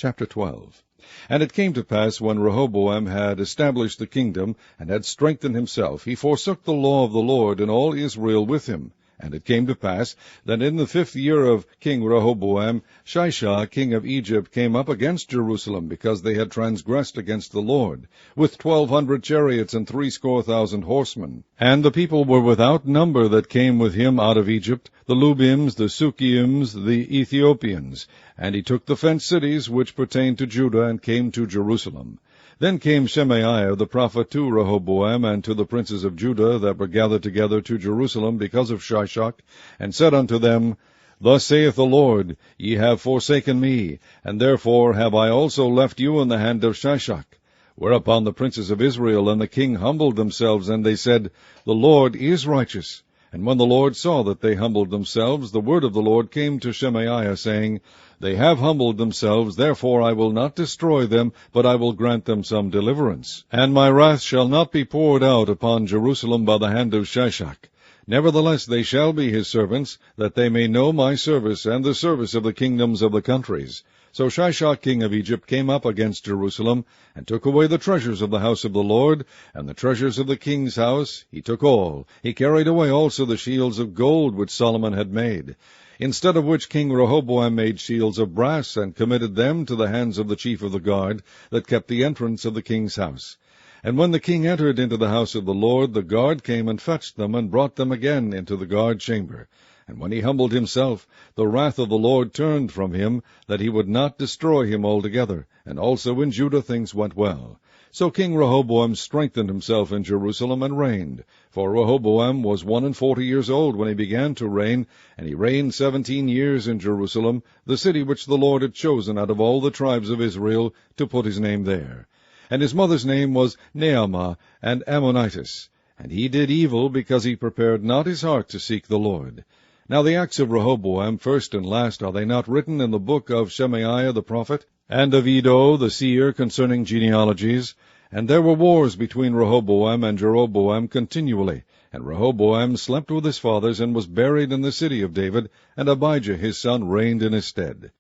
Chapter 12. And it came to pass, when Rehoboam had established the kingdom, and had strengthened himself, he forsook the law of the Lord, and all Israel with him. And it came to pass, that in the 5th year of King Rehoboam, Shasha, king of Egypt, came up against Jerusalem, because they had transgressed against the Lord, with 1,200 chariots and 70,000 horsemen. And the people were without number that came with him out of Egypt, the Lubims, the Sukkiims, the Ethiopians. And he took the fenced cities which pertained to Judah, and came to Jerusalem. Then came Shemaiah the prophet to Rehoboam, and to the princes of Judah that were gathered together to Jerusalem because of Shishak, and said unto them, Thus saith the Lord, Ye have forsaken me, and therefore have I also left you in the hand of Shishak. Whereupon the princes of Israel and the king humbled themselves, and they said, The Lord is righteous. And when the Lord saw that they humbled themselves, the word of the Lord came to Shemaiah, saying, They have humbled themselves, therefore I will not destroy them, but I will grant them some deliverance. And my wrath shall not be poured out upon Jerusalem by the hand of Shishak. Nevertheless they shall be his servants, that they may know my service, and the service of the kingdoms of the countries. So Shishak king of Egypt came up against Jerusalem, and took away the treasures of the house of the Lord, and the treasures of the king's house. He took all. He carried away also the shields of gold which Solomon had made. Instead of which King Rehoboam made shields of brass, and committed them to the hands of the chief of the guard, that kept the entrance of the king's house. And when the king entered into the house of the Lord, the guard came and fetched them, and brought them again into the guard chamber. And when he humbled himself, the wrath of the Lord turned from him, that he would not destroy him altogether. And also in Judah things went well. So King Rehoboam strengthened himself in Jerusalem, and reigned. For Rehoboam was 41 years old when he began to reign, and he reigned 17 years in Jerusalem, the city which the Lord had chosen out of all the tribes of Israel, to put his name there. And his mother's name was Naamah, an Ammonitess. And he did evil, because he prepared not his heart to seek the Lord. Now the acts of Rehoboam, first and last, are they not written in the book of Shemaiah the prophet, and of Oviedo the seer concerning genealogies? And there were wars between Rehoboam and Jeroboam continually. And Rehoboam slept with his fathers, and was buried in the city of David, and Abijah his son reigned in his stead.